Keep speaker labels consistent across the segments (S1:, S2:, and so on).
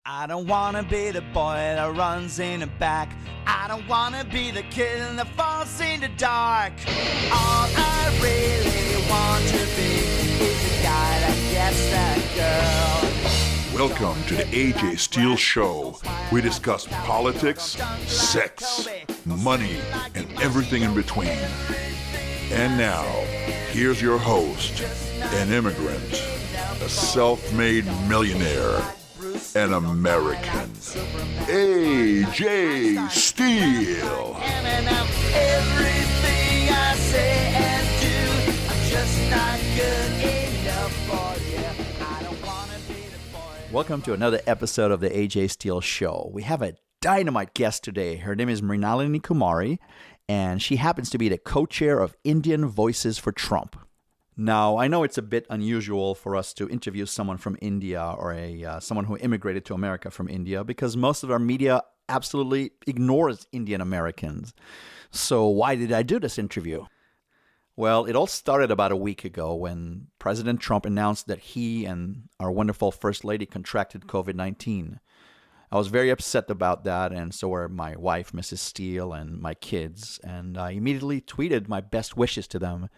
S1: I don't wanna be the boy that runs in the back. I don't wanna be the kid that falls in the dark. All I really want to be is the guy that gets that girl.
S2: Welcome to the AJ Steele Show. We discuss politics, sex, money, and everything in between. And now, here's your host, an immigrant, a self-made millionaire, an American, AJ Steele.
S1: Everything I say and do, I'm just not good enough for you. I don't wanna be the boy. Welcome to another episode of the AJ Steele Show. We have a dynamite guest today. Her name is Mrinalini Kumari, and she happens to be the co-chair of Indian Voices for Trump. Now, I know it's a bit unusual for us to interview someone from India or someone who immigrated to America from India because most of our media absolutely ignores Indian Americans. So why did I do this interview? Well, it all started about a week ago when President Trump announced that he and our wonderful First Lady contracted COVID-19. I was very upset about that, and so were my wife, Mrs. Steele, and my kids. And I immediately tweeted my best wishes to them.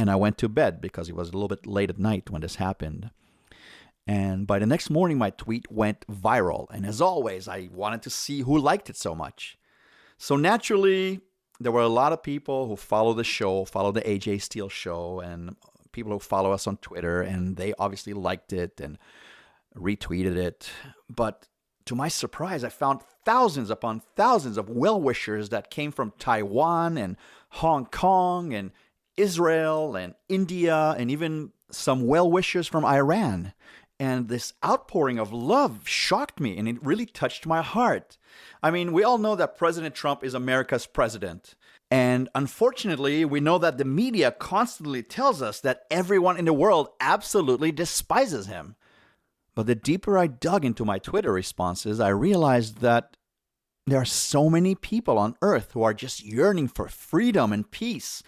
S1: And I went to bed because it was a little bit late at night when this happened. And by the next morning, my tweet went viral. And as always, I wanted to see who liked it so much. So naturally, there were a lot of people who follow the show, follow the AJ Steele Show, and people who follow us on Twitter. And they obviously liked it and retweeted it. But to my surprise, I found thousands upon thousands of well-wishers that came from Taiwan and Hong Kong and Israel and India, and even some well-wishers from Iran. And this outpouring of love shocked me, and it really touched my heart. I mean, we all know that President Trump is America's president. And unfortunately, we know that the media constantly tells us that everyone in the world absolutely despises him. But the deeper I dug into my Twitter responses, I realized that there are so many people on earth who are just yearning for freedom and peace.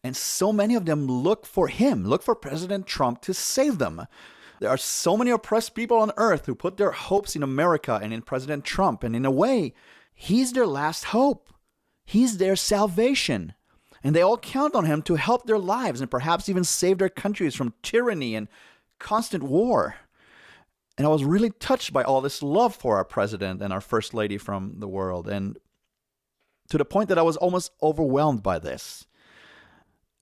S1: And so many of them look for President Trump to save them. There are so many oppressed people on earth who put their hopes in America and in President Trump. And in a way, he's their last hope. He's their salvation. And they all count on him to help their lives and perhaps even save their countries from tyranny and constant war. And I was really touched by all this love for our president and our first lady from the world. And to the point that I was almost overwhelmed by this.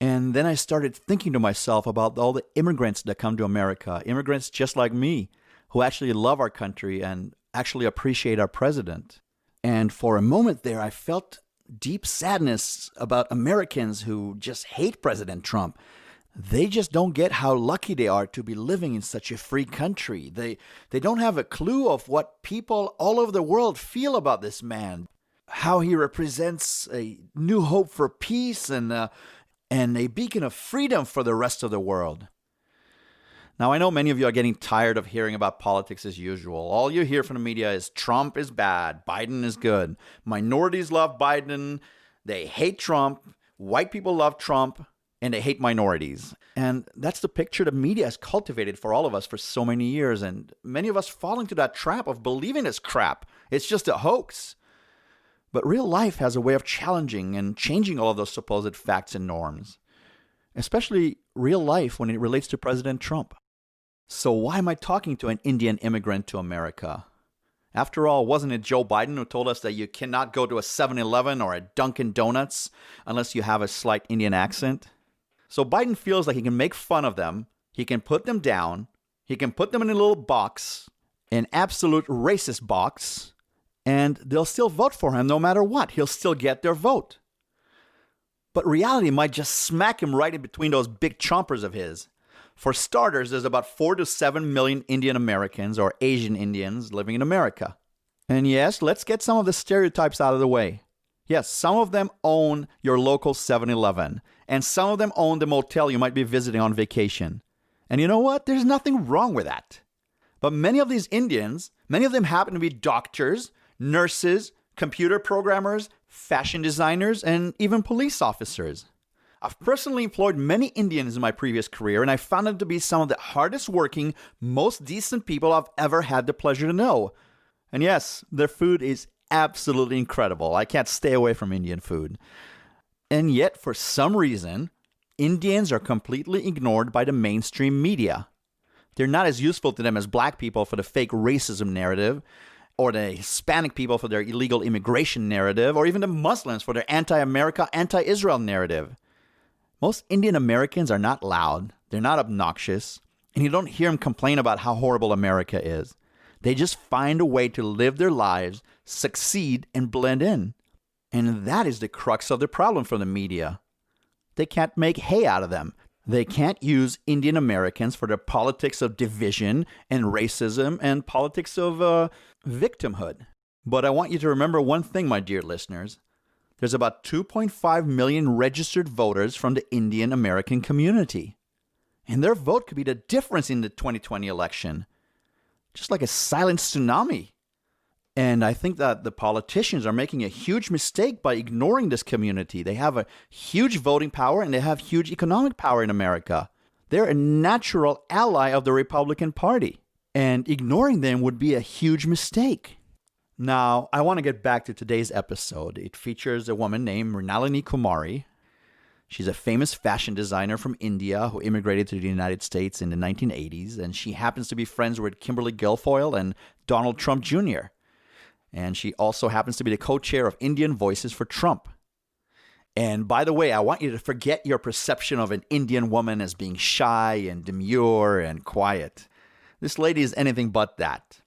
S1: And then I started thinking to myself about all the immigrants that come to America, immigrants just like me, who actually love our country and actually appreciate our president. And for a moment there, I felt deep sadness about Americans who just hate President Trump. They just don't get how lucky they are to be living in such a free country. They don't have a clue of what people all over the world feel about this man, how he represents a new hope for peace and a beacon of freedom for the rest of the world. Now, I know many of you are getting tired of hearing about politics as usual. All you hear from the media is Trump is bad, Biden is good. Minorities love Biden, they hate Trump, white people love Trump, and they hate minorities. And that's the picture the media has cultivated for all of us for so many years. And many of us fall into that trap of believing this crap. It's just a hoax. But real life has a way of challenging and changing all of those supposed facts and norms, especially real life when it relates to President Trump. So why am I talking to an Indian immigrant to America? After all, wasn't it Joe Biden who told us that you cannot go to a 7-Eleven or a Dunkin' Donuts unless you have a slight Indian accent? So Biden feels like he can make fun of them, he can put them down, he can put them in a little box, an absolute racist box, and they'll still vote for him no matter what. He'll still get their vote. But reality might just smack him right in between those big chompers of his. For starters, there's about 4 to 7 million Indian Americans or Asian Indians living in America. And yes, let's get some of the stereotypes out of the way. Yes, some of them own your local 7-Eleven, and some of them own the motel you might be visiting on vacation. And you know what? There's nothing wrong with that. But many of these Indians, many of them happen to be doctors, nurses, computer programmers, fashion designers, and even police officers. I've personally employed many Indians in my previous career, and I found them to be some of the hardest working, most decent people I've ever had the pleasure to know. And yes, their food is absolutely incredible. I can't stay away from Indian food. And yet, for some reason, Indians are completely ignored by the mainstream media. They're not as useful to them as black people for the fake racism narrative, or the Hispanic people for their illegal immigration narrative, or even the Muslims for their anti-America, anti-Israel narrative. Most Indian Americans are not loud, they're not obnoxious, and you don't hear them complain about how horrible America is. They just find a way to live their lives, succeed, and blend in. And that is the crux of the problem for the media. They can't make hay out of them. They can't use Indian Americans for their politics of division and racism and politics of victimhood. But I want you to remember one thing, my dear listeners. There's about 2.5 million registered voters from the Indian American community. And their vote could be the difference in the 2020 election. Just like a silent tsunami. And I think that the politicians are making a huge mistake by ignoring this community. They have a huge voting power and they have huge economic power in America. They're a natural ally of the Republican Party. And ignoring them would be a huge mistake. Now, I want to get back to today's episode. It features a woman named Mrinalini Kumari. She's a famous fashion designer from India who immigrated to the United States in the 1980s. And she happens to be friends with Kimberly Guilfoyle and Donald Trump Jr., and she also happens to be the co-chair of Indian Voices for Trump. And by the way, I want you to forget your perception of an Indian woman as being shy and demure and quiet. This lady is anything but that.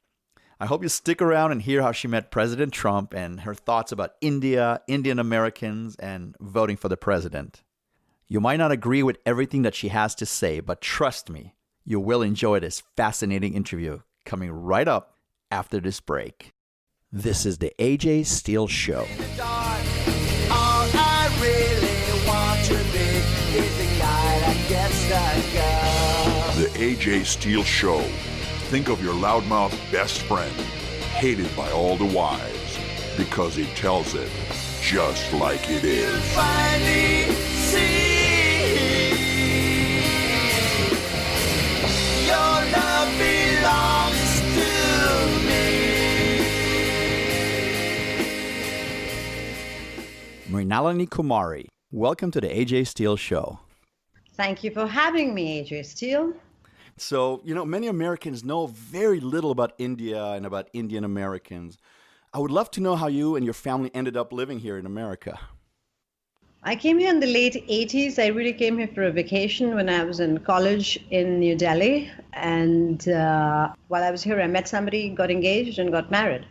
S1: I hope you stick around and hear how she met President Trump and her thoughts about India, Indian Americans, and voting for the president. You might not agree with everything that she has to say, but trust me, you will enjoy this fascinating interview coming right up after this break. This is the AJ Steele Show.
S2: The AJ Steele Show. Think of your loudmouth best friend, hated by all the wives, because he tells it just like it is. Finally see your love belongs to me.
S1: Mrinalini Kumari, welcome to the AJ Steele Show.
S3: Thank you for having me, AJ Steele.
S1: So, many Americans know very little about India and about Indian Americans. I would love to know how you and your family ended up living here in America.
S3: I came here in the late 80s. I really came here for a vacation when I was in college in New Delhi. And while I was here, I met somebody, got engaged, and got married.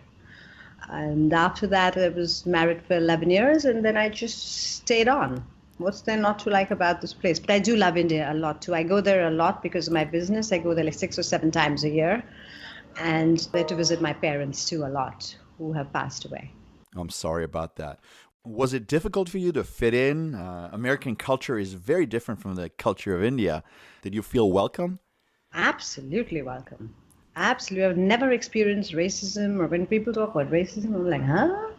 S3: And after that, I was married for 11 years, and then I just stayed on. What's there not to like about this place? But I do love India a lot, too. I go there a lot because of my business. I go there like 6 or 7 times a year. And there to visit my parents, too, a lot, who have passed away.
S1: I'm sorry about that. Was it difficult for you to fit in? American culture is very different from the culture of India. Did you feel welcome?
S3: Absolutely welcome. Absolutely. I've never experienced racism, or when people talk about racism, I'm like, huh?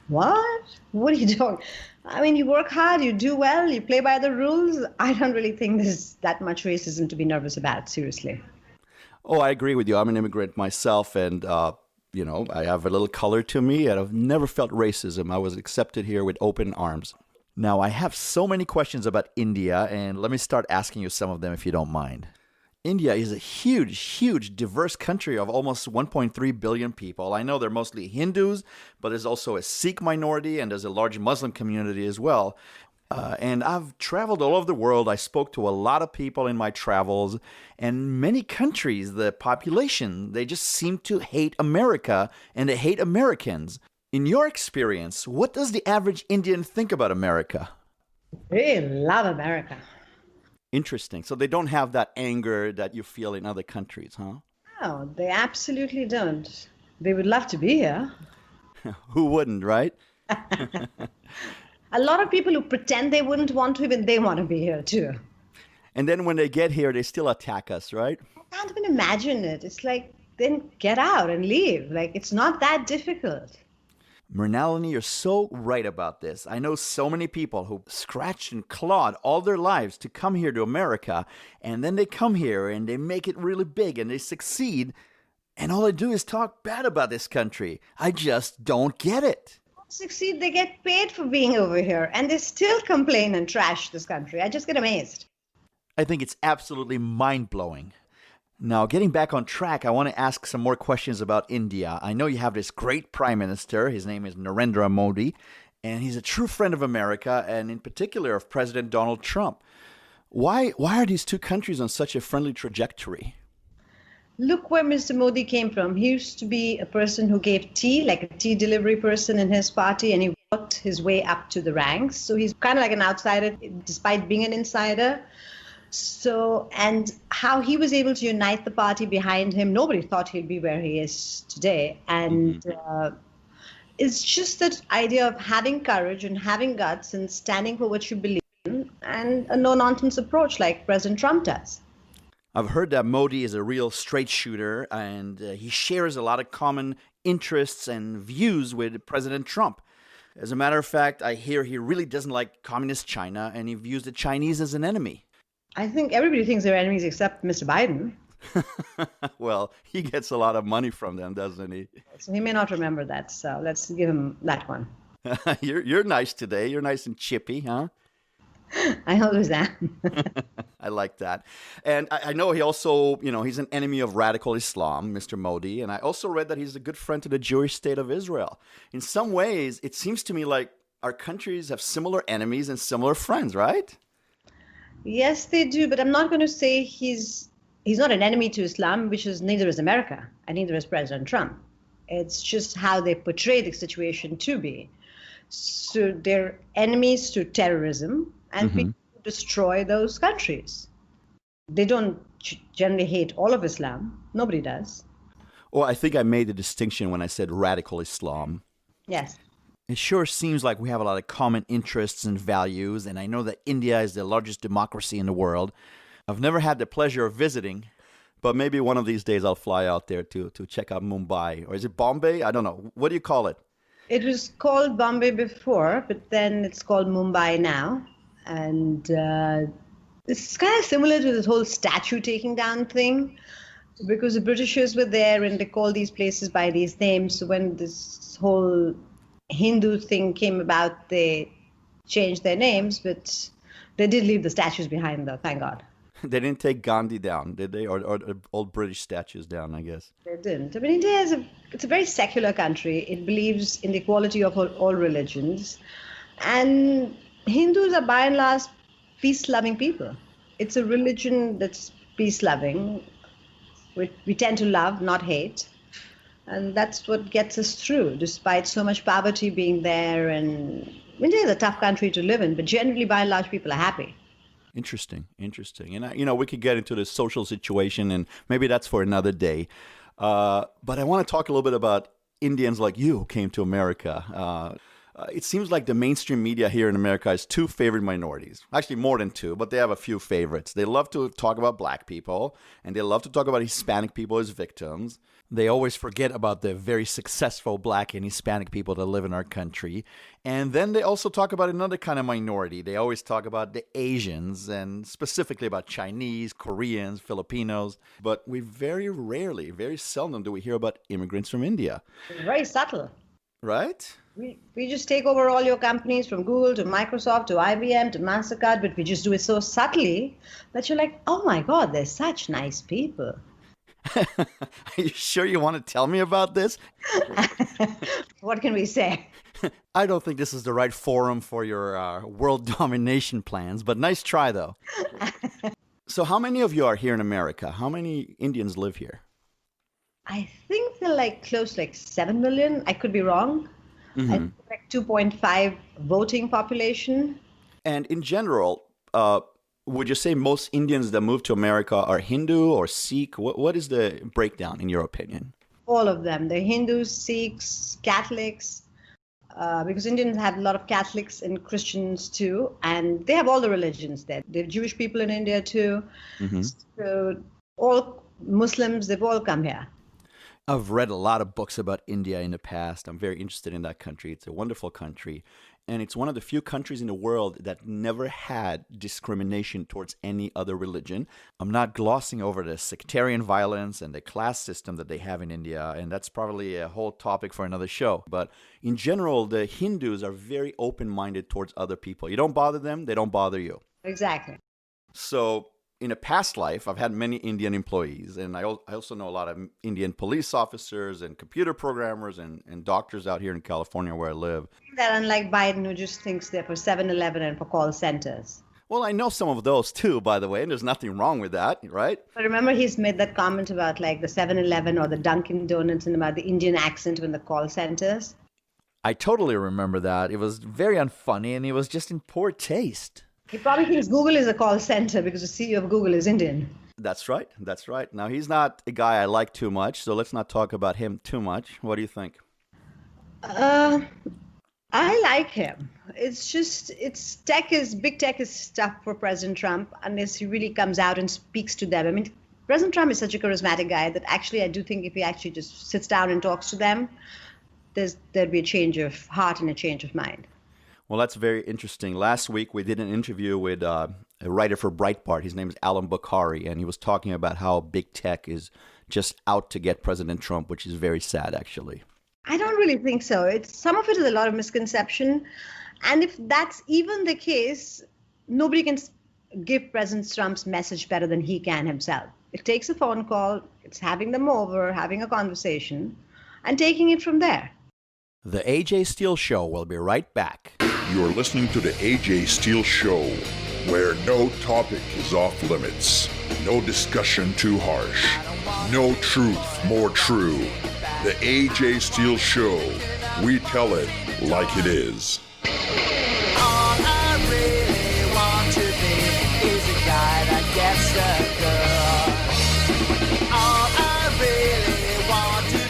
S3: What? What are you doing? I mean, you work hard, you do well, you play by the rules. I don't really think there's that much racism to be nervous about, seriously.
S1: Oh, I agree with you. I'm an immigrant myself, and, I have a little color to me, and I've never felt racism. I was accepted here with open arms. Now, I have so many questions about India, and let me start asking you some of them if you don't mind. India is a huge, huge, diverse country of almost 1.3 billion people. I know they're mostly Hindus, but there's also a Sikh minority, and there's a large Muslim community as well. And I've traveled all over the world. I spoke to a lot of people in my travels. And many countries, the population, they just seem to hate America, and they hate Americans. In your experience, what does the average Indian think about America?
S3: They love America.
S1: Interesting. So they don't have that anger that you feel in other countries, huh?
S3: No, they absolutely don't. They would love to be here.
S1: Who wouldn't, right?
S3: A lot of people who pretend they wouldn't want to, even they want to be here too.
S1: And then when they get here, they still attack us, right?
S3: I can't even imagine it. It's like, then get out and leave. Like, it's not that difficult.
S1: Mrinalini, you're so right about this. I know so many people who scratched and clawed all their lives to come here to America, and then they come here and they make it really big and they succeed, And all they do is talk bad about this country. I just don't get it.
S3: Succeed, they get paid for being over here, and they still complain and trash this country. I just get amazed.
S1: I think it's absolutely mind-blowing. Now, getting back on track, I want to ask some more questions about India. I know you have this great prime minister. His name is Narendra Modi, and he's a true friend of America, and in particular of President Donald Trump. Why are these two countries on such a friendly trajectory?
S3: Look where Mr. Modi came from. He used to be a person who gave tea, like a tea delivery person in his party, and he worked his way up to the ranks. So he's kind of like an outsider, despite being an insider. So, and how he was able to unite the party behind him, nobody thought he'd be where he is today. And it's just that idea of having courage and having guts and standing for what you believe in, and a no-nonsense approach like President Trump does.
S1: I've heard that Modi is a real straight shooter, and he shares a lot of common interests and views with President Trump. As a matter of fact, I hear he really doesn't like communist China, and he views the Chinese as an enemy.
S3: I think everybody thinks they're enemies except Mr. Biden.
S1: Well, he gets a lot of money from them, doesn't he?
S3: So he may not remember that, so let's give him that one.
S1: You're nice today. You're nice and chippy, huh?
S3: I always am.
S1: I like that. And I know he also, he's an enemy of radical Islam, Mr. Modi. And I also read that he's a good friend to the Jewish state of Israel. In some ways, it seems to me like our countries have similar enemies and similar friends, right?
S3: Yes, they do. But I'm not going to say he's not an enemy to Islam, which is neither is America and neither is President Trump. It's just how they portray the situation to be. So they're enemies to terrorism and people who destroy those countries. They don't generally hate all of Islam. Nobody does.
S1: Well, I think I made the distinction when I said radical Islam.
S3: Yes.
S1: It sure seems like we have a lot of common interests and values, and I know that India is the largest democracy in the world. I've never had the pleasure of visiting, but maybe one of these days I'll fly out there to check out Mumbai. Or is it Bombay? I don't know. What do you call it?
S3: It was called Bombay before, but then it's called Mumbai now. And it's kind of similar to this whole statue taking down thing, because the Britishers were there and they called these places by these names. So when this whole Hindu thing came about, they changed their names, but they did leave the statues behind, though, thank God.
S1: They didn't take Gandhi down, did they? Or old British statues down, I guess.
S3: They didn't. I mean, India it's a very secular country. It believes in the equality of all religions. And Hindus are by and large peace-loving people. It's a religion that's peace-loving. We tend to love, not hate. And that's what gets us through, despite so much poverty being there. And India is a tough country to live in, but generally, by and large, people are happy.
S1: Interesting. And, we could get into the social situation, and maybe that's for another day. But I want to talk a little bit about Indians like you who came to America. It seems like the mainstream media here in America has two favorite minorities. Actually, more than two, but they have a few favorites. They love to talk about black people, and they love to talk about Hispanic people as victims. They always forget about the very successful black and Hispanic people that live in our country. And then they also talk about another kind of minority. They always talk about the Asians, and specifically about Chinese, Koreans, Filipinos. But we very seldom do we hear about immigrants from India.
S3: It's very subtle.
S1: Right?
S3: We just take over all your companies, from Google to Microsoft to IBM to MasterCard, but we just do it so subtly that you're like, oh my God, they're such nice people.
S1: Are you sure you want to tell me about this?
S3: What can we say?
S1: I don't think this is the right forum for your world domination plans, but nice try, though. So how many of you are here in America? How many Indians live here?
S3: I think they're close to 7 million. I could be wrong. I think 2.5 voting population.
S1: And in general, would you say most Indians that move to America are Hindu or Sikh? What is the breakdown, in your opinion?
S3: All of them. They're Hindus, Sikhs, Catholics, because Indians have a lot of Catholics and Christians too, and they have all the religions there. They have Jewish people in India too. So all Muslims, they've all come here.
S1: I've read a lot of books about India in the past. I'm very interested in that country. It's a wonderful country. And it's one of the few countries in the world that never had discrimination towards any other religion. I'm not glossing over the sectarian violence and the class system that they have in India, and that's probably a whole topic for another show. But in general, the Hindus are very open-minded towards other people. You don't bother them, they don't bother you.
S3: Exactly.
S1: So in a past life, I've had many Indian employees, and I also know a lot of Indian police officers and computer programmers and doctors out here in California where I live.
S3: That unlike Biden, who just thinks they're for 7-Eleven and for call centers.
S1: Well, I know some of those too, by the way, and there's nothing wrong with that, right?
S3: But remember, he's made that comment about like the 7-Eleven or the Dunkin' Donuts and about the Indian accent in the call centers.
S1: I totally remember that. It was very unfunny, and it was just in poor taste.
S3: He probably thinks Google is a call center because the CEO of Google is Indian.
S1: That's right. That's right. Now, he's not a guy I like too much, so let's not talk about him too much. What do you think?
S3: I like him. It's just, big tech is stuff for President Trump unless he really comes out and speaks to them. I mean, President Trump is such a charismatic guy that actually I do think if he actually just sits down and talks to them, there'd be a change of heart and a change of mind.
S1: Well, that's very interesting. Last week, we did an interview with a writer for Breitbart. His name is Alan Bukhari, and he was talking about how big tech is just out to get President Trump, which is very sad, actually.
S3: I don't really think so. Some of it is a lot of misconception. And if that's even the case, nobody can give President Trump's message better than he can himself. It takes a phone call, it's having them over, having a conversation, and taking it from there.
S1: The AJ Steele Show will be right back.
S2: You're listening to the AJ Steele Show, where no topic is off limits, no discussion too harsh, no truth more true. The AJ Steele Show, we tell it like it is.
S4: All I really want to be is a guy that gets a girl. All I really want to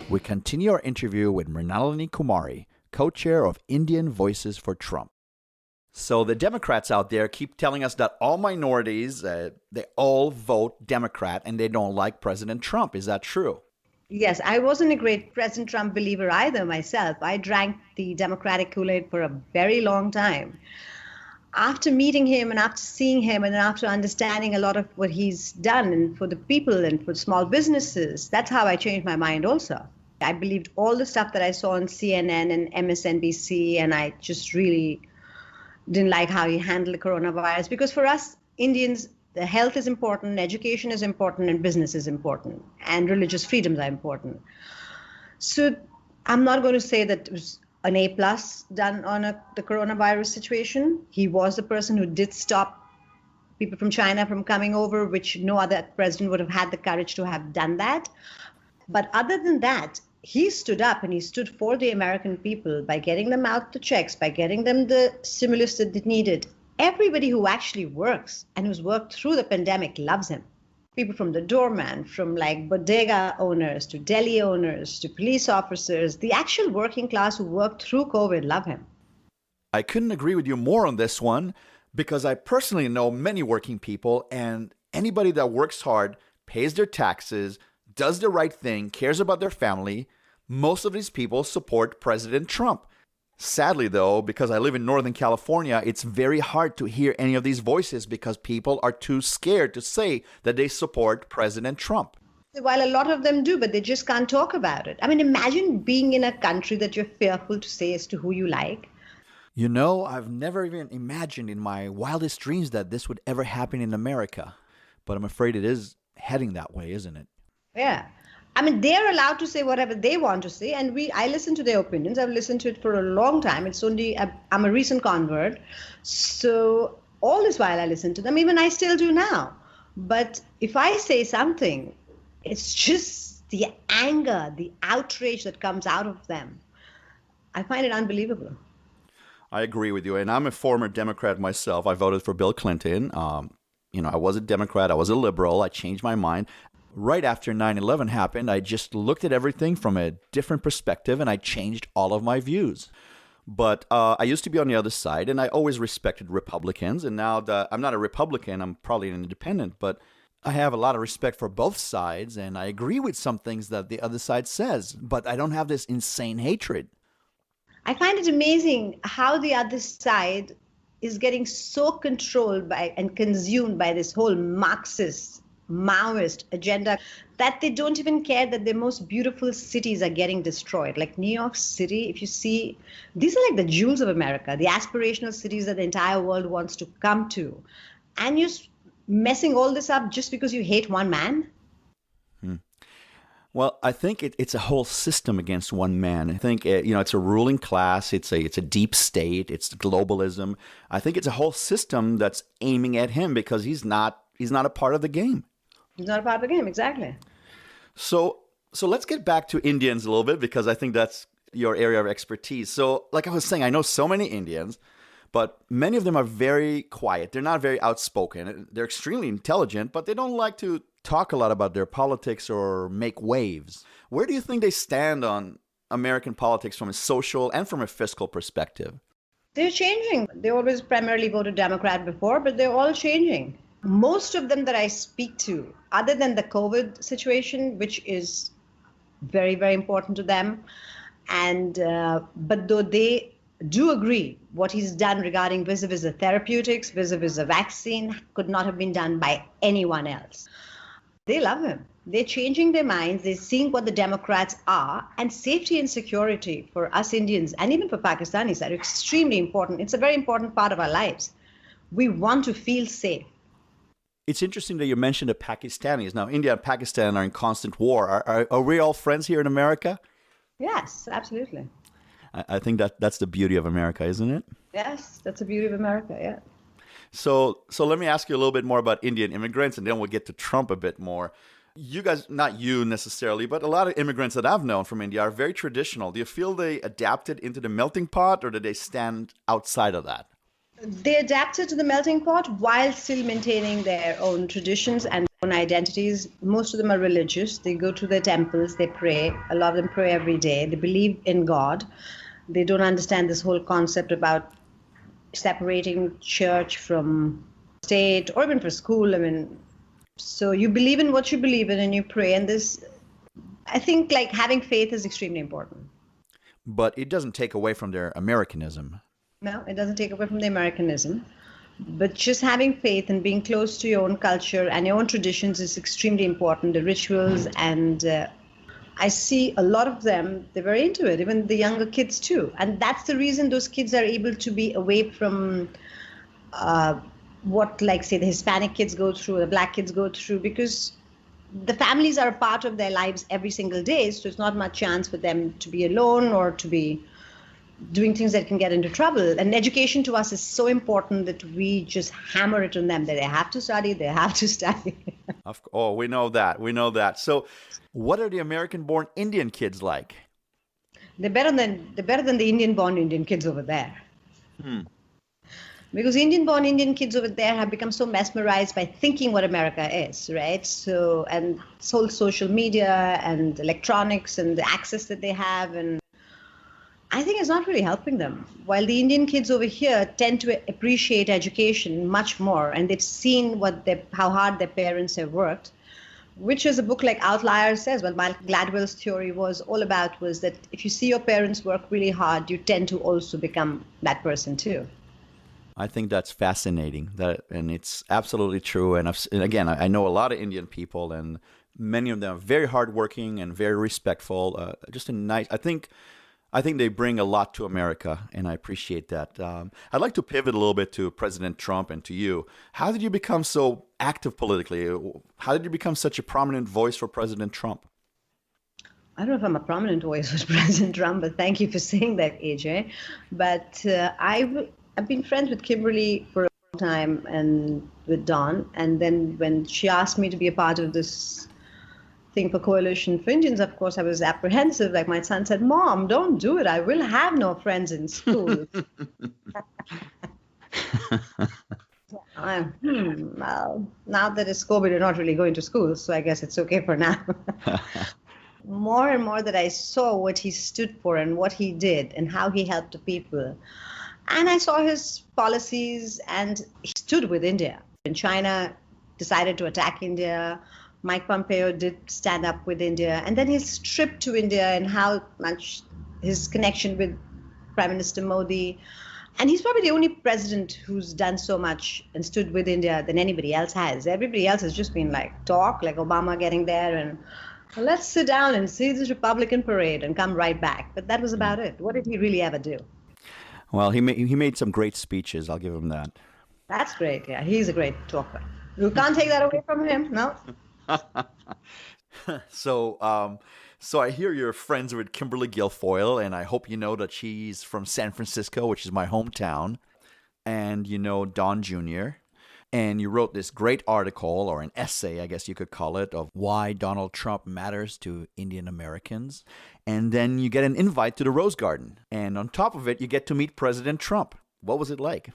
S1: We continue our interview with Mrinalini Kumari, co-chair of Indian Voices for Trump. So the Democrats out there keep telling us that all minorities, they all vote Democrat and they don't like President Trump. Is that true?
S3: Yes, I wasn't a great President Trump believer either myself. I drank the Democratic Kool-Aid for a very long time. After meeting him and after seeing him and after understanding a lot of what he's done and for the people and for small businesses, that's how I changed my mind also. I believed all the stuff that I saw on CNN and MSNBC, and I just really didn't like how he handled the coronavirus, because for us Indians, the health is important, education is important, and business is important, and religious freedoms are important. So I'm not going to say that it was an A+ done on the coronavirus situation. He was the person who did stop people from China from coming over, which no other president would have had the courage to have done that. But other than that, he stood up and he stood for the American people by getting them out the checks, by getting them the stimulus that they needed. Everybody who actually works and who's worked through the pandemic loves him. People from the doorman, from like bodega owners to deli owners to police officers, the actual working class who worked through COVID love him.
S1: I couldn't agree with you more on this one, because I personally know many working people, and anybody that works hard, pays their taxes, does the right thing, cares about their family, most of these people support President Trump. Sadly, though, because I live in Northern California, it's very hard to hear any of these voices because people are too scared to say that they support President Trump.
S3: While a lot of them do, but they just can't talk about it. I mean, imagine being in a country that you're fearful to say as to who you like.
S1: You know, I've never even imagined in my wildest dreams that this would ever happen in America. But I'm afraid it is heading that way, isn't it?
S3: Yeah. I mean, they're allowed to say whatever they want to say, and I listen to their opinions. I've listened to it for a long time. I'm a recent convert. So all this while I listen to them, even I still do now. But if I say something, it's just the anger, the outrage that comes out of them. I find it unbelievable.
S1: I agree with you. And I'm a former Democrat myself. I voted for Bill Clinton. I was a Democrat. I was a liberal. I changed my mind. Right after 9/11 happened, I just looked at everything from a different perspective and I changed all of my views. But I used to be on the other side and I always respected Republicans. And now that I'm not a Republican, I'm probably an independent. But I have a lot of respect for both sides, and I agree with some things that the other side says, but I don't have this insane hatred.
S3: I find it amazing how the other side is getting so controlled by and consumed by this whole Marxist, Maoist agenda that they don't even care that the most beautiful cities are getting destroyed. Like New York City, if you see, these are like the jewels of America, the aspirational cities that the entire world wants to come to. And you're messing all this up just because you hate one man?
S1: Well, I think it's a whole system against one man. I think it's a ruling class. It's a deep state. It's globalism. I think it's a whole system that's aiming at him because he's not a part of the game.
S3: He's not a part of the game, exactly.
S1: So let's get back to Indians a little bit because I think that's your area of expertise. So, like I was saying, I know so many Indians, but many of them are very quiet. They're not very outspoken. They're extremely intelligent, but they don't like to talk a lot about their politics or make waves. Where do you think they stand on American politics from a social and from a fiscal perspective?
S3: They're changing. They always primarily voted Democrat before, but they're all changing. Most of them that I speak to, other than the COVID situation, which is very, very important to them, but though they do agree what he's done regarding vis-a-vis the therapeutics, vis-a-vis the vaccine, could not have been done by anyone else. They love him. They're changing their minds. They're seeing what the Democrats are. And safety and security for us Indians and even for Pakistanis are extremely important. It's a very important part of our lives. We want to feel safe.
S1: It's interesting that you mentioned the Pakistanis. Now, India and Pakistan are in constant war. Are we all friends here in America?
S3: Yes, absolutely.
S1: I think that's the beauty of America, isn't it?
S3: Yes, that's the beauty of America, yeah.
S1: So let me ask you a little bit more about Indian immigrants, and then we'll get to Trump a bit more. You guys, not you necessarily, but a lot of immigrants that I've known from India are very traditional. Do you feel they adapted into the melting pot, or do they stand outside of that?
S3: They adapted to the melting pot while still maintaining their own traditions and own identities. Most of them are religious. They go to their temples, they pray. A lot of them pray every day. They believe in God. They don't understand this whole concept about separating church from state or even for school. I mean, so you believe in what you believe in and you pray. And this, I think, like having faith is extremely important.
S1: But it doesn't take away from their Americanism.
S3: No, it doesn't take away from the Americanism. But just having faith and being close to your own culture and your own traditions is extremely important. The rituals, and I see a lot of them, they're very into it, even the younger kids too. And that's the reason those kids are able to be away from what, like, say, the Hispanic kids go through, the Black kids go through, because the families are a part of their lives every single day. So it's not much chance for them to be alone or to be doing things that can get into trouble. And education to us is so important that we just hammer it on them that they have to study, they have to study.
S1: Oh, we know that. So what are the American-born Indian kids like?
S3: They're better than the Indian-born Indian kids over there. Because Indian-born Indian kids over there have become so mesmerized by thinking what America is, right? So, and this whole social media and electronics and the access that they have, and I think it's not really helping them. While the Indian kids over here tend to appreciate education much more, and they've seen how hard their parents have worked, which is a book like Outliers says, well, Malcolm Gladwell's theory was all about, was that if you see your parents work really hard, you tend to also become that person too.
S1: I think that's fascinating, and it's absolutely true. And again, I know a lot of Indian people, and many of them are very hardworking and very respectful. Just a nice, I think they bring a lot to America, and I appreciate that. I'd like to pivot a little bit to President Trump and to you. How did you become so active politically? How did you become such a prominent voice for President Trump?
S3: I don't know if I'm a prominent voice for President Trump, but thank you for saying that, AJ. But I've been friends with Kimberly for a long time and with Don. And then when she asked me to be a part of this thing for Coalition for Indians, of course, I was apprehensive. Like my son said, Mom, don't do it. I will have no friends in school. Well, now that it's COVID, you're not really going to school, so I guess it's okay for now. More and more that I saw what he stood for and what he did and how he helped the people. And I saw his policies, and he stood with India. In China, decided to attack India. Mike Pompeo did stand up with India. And then his trip to India and how much his connection with Prime Minister Modi. And he's probably the only president who's done so much and stood with India than anybody else has. Everybody else has just been like talk, like Obama getting there and well, let's sit down and see this Republican parade and come right back. But that was about it. What did he really ever do?
S1: Well, he made some great speeches. I'll give him that.
S3: That's great. Yeah, he's a great talker. You can't take that away from him. No.
S1: So I hear you're friends with Kimberly Guilfoyle, and I hope you know that she's from San Francisco, which is my hometown, and you know Don Jr., and you wrote this great article, or an essay, I guess you could call it, of why Donald Trump matters to Indian Americans, and then you get an invite to the Rose Garden, and on top of it, you get to meet President Trump. What was it like?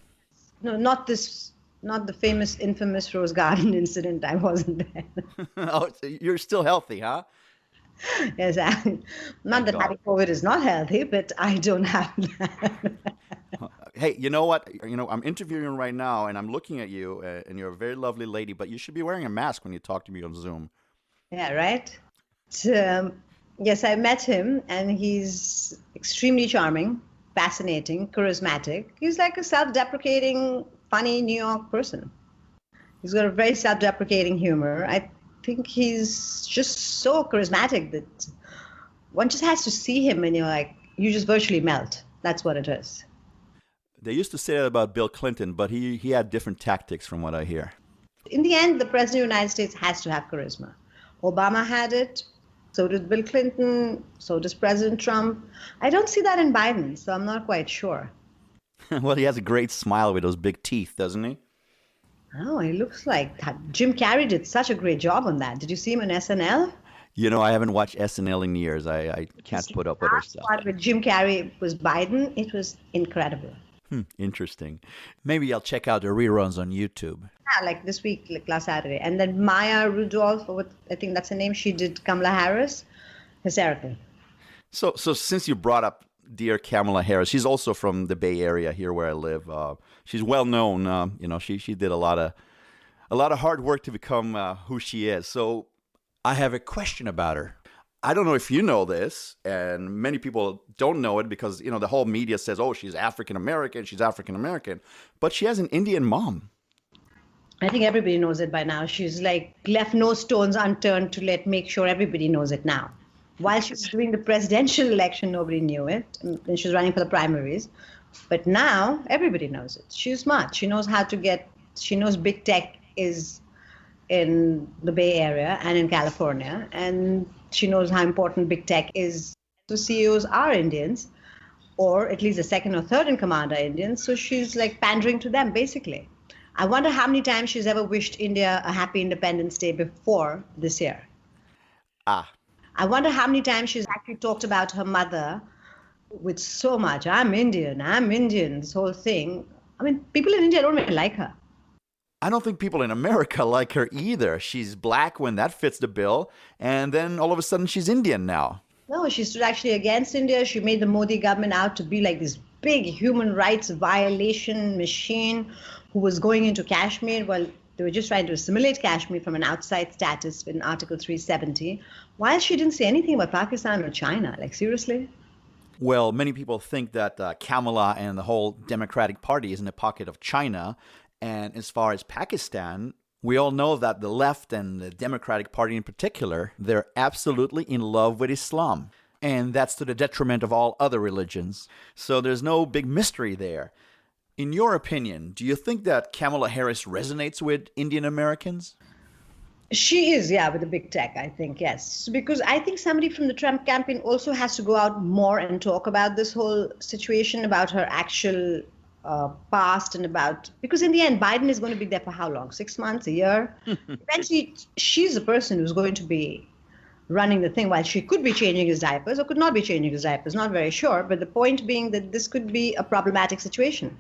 S3: No, not the famous, infamous Rose Garden incident. I wasn't there.
S1: Oh, so you're still healthy, huh?
S3: Yes, not that having COVID is not healthy, but I don't have that.
S1: Hey, you know what? I'm interviewing you right now, and I'm looking at you, and you're a very lovely lady, but you should be wearing a mask when you talk to me on Zoom.
S3: Yeah, right? Yes, I met him, and he's extremely charming, fascinating, charismatic. He's like a self-deprecating, funny New York person. He's got a very self-deprecating humor. I think he's just so charismatic that one just has to see him and you just virtually melt. That's what it is.
S1: They used to say that about Bill Clinton, but he had different tactics from what I hear.
S3: In the end, the president of the United States has to have charisma. Obama had it, so did Bill Clinton, so does President Trump. I don't see that in Biden, so I'm not quite sure.
S1: Well, he has a great smile with those big teeth, doesn't he?
S3: Oh, he looks like that. Jim Carrey did such a great job on that. Did you see him on SNL?
S1: I haven't watched SNL in years. I can't put up with her stuff.
S3: Part with Jim Carrey was Biden. It was incredible.
S1: Interesting. Maybe I'll check out the reruns on YouTube.
S3: Yeah, like this week, like last Saturday. And then Maya Rudolph, I think that's her name, she did Kamala Harris. Hysterical. So
S1: since you brought up dear Kamala Harris, she's also from the Bay Area here where I live. She's well known. She did a lot of hard work to become who she is. So I have a question about her. I don't know if you know this, and many people don't know it because the whole media says, "Oh, she's African American. She's African American," but she has an Indian mom.
S3: I think everybody knows it by now. She's like left no stones unturned to make sure everybody knows it now. While she was doing the presidential election, nobody knew it, and she was running for the primaries. But now everybody knows it. She's smart. She knows she knows big tech is in the Bay Area and in California, and she knows how important big tech is. So CEOs are Indians, or at least the second or third in command are Indians. So she's like pandering to them, basically. I wonder how many times she's ever wished India a happy Independence Day before this year. I wonder how many times she's actually talked about her mother with so much, I'm Indian, this whole thing. I mean, people in India don't really like her.
S1: I don't think people in America like her either. She's black when that fits the bill, and then all of a sudden she's Indian now.
S3: No, she stood actually against India. She made the Modi government out to be like this big human rights violation machine who was going into Kashmir. Well, they were just trying to assimilate Kashmir from an outside status in Article 370, while she didn't say anything about Pakistan or China. Like, seriously?
S1: Well, many people think that Kamala and the whole Democratic Party is in the pocket of China. And as far as Pakistan, we all know that the left and the Democratic Party in particular, they're absolutely in love with Islam. And that's to the detriment of all other religions. So there's no big mystery there. In your opinion, do you think that Kamala Harris resonates with Indian Americans?
S3: She is, yeah, with the big tech, I think, yes. Because I think somebody from the Trump campaign also has to go out more and talk about this whole situation, about her actual past and because in the end, Biden is going to be there for how long? 6 months, a year? Eventually, she's the person who's going to be running the thing, while she could be changing his diapers or could not be changing his diapers, not very sure. But the point being that this could be a problematic situation.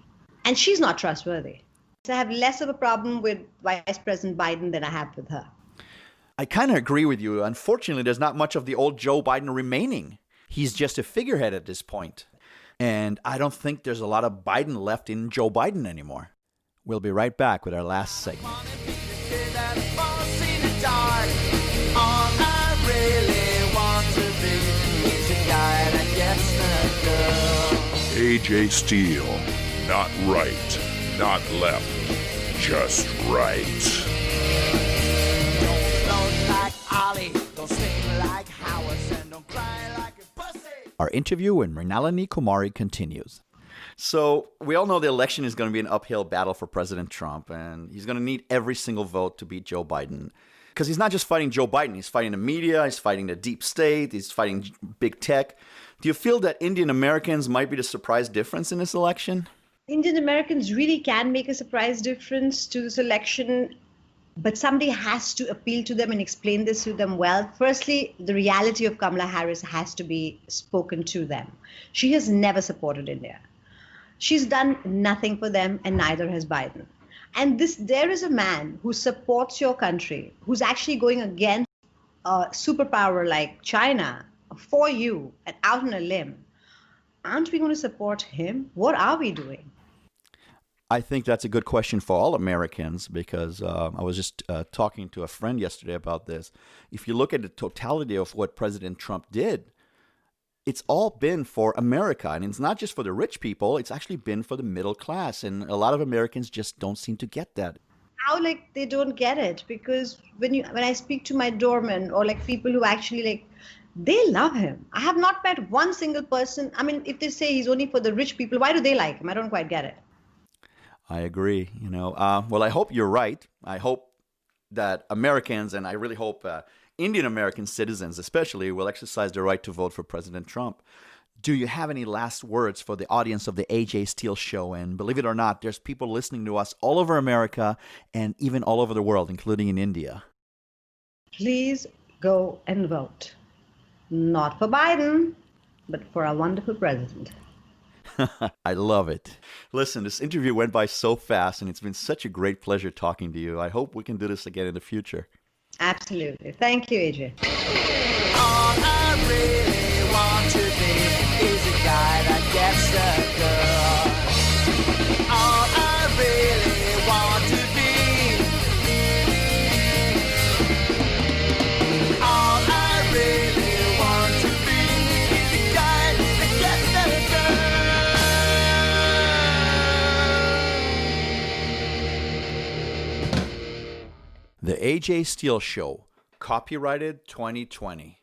S3: And she's not trustworthy. So I have less of a problem with Vice President Biden than I have with her.
S1: I kind of agree with you. Unfortunately, there's not much of the old Joe Biden remaining. He's just a figurehead at this point. And I don't think there's a lot of Biden left in Joe Biden anymore. We'll be right back with our last segment.
S2: AJ Steele. Not right, not left, just right.
S4: Don't float like Ollie, don't sing like Howard, and don't cry like a pussy.
S1: Our interview with Mrinalini Kumari continues. So we all know the election is going to be an uphill battle for President Trump, and he's going to need every single vote to beat Joe Biden. Because he's not just fighting Joe Biden, he's fighting the media, he's fighting the deep state, he's fighting big tech. Do you feel that Indian Americans might be the surprise difference in this election?
S3: Indian Americans really can make a surprise difference to this election, but somebody has to appeal to them and explain this to them well. Firstly, the reality of Kamala Harris has to be spoken to them. She has never supported India. She's done nothing for them, and neither has Biden. And there is a man who supports your country, who's actually going against a superpower like China for you and out on a limb. Aren't we going to support him? What are we doing?
S1: I think that's a good question for all Americans because I was just talking to a friend yesterday about this. If you look at the totality of what President Trump did, it's all been for America. And it's not just for the rich people. It's actually been for the middle class. And a lot of Americans just don't seem to get that.
S3: How they don't get it? Because when I speak to my doorman or people who actually they love him. I have not met one single person. I mean, if they say he's only for the rich people, why do they like him? I don't quite get it.
S1: I agree. Well, I hope you're right. I hope that Americans, and I really hope Indian American citizens especially, will exercise their right to vote for President Trump. Do you have any last words for the audience of the AJ Steele Show? And believe it or not, there's people listening to us all over America and even all over the world, including in India.
S3: Please go and vote. Not for Biden, but for our wonderful president.
S1: I love it. Listen, this interview went by so fast, and it's been such a great pleasure talking to you. I hope we can do this again in the future.
S3: Absolutely. Thank you, AJ.
S4: All I really want to be is a guy that gets a girl. All I really want to be. All I really want to be is a guy that gets a girl.
S1: The AJ Steele Show, copyrighted 2020.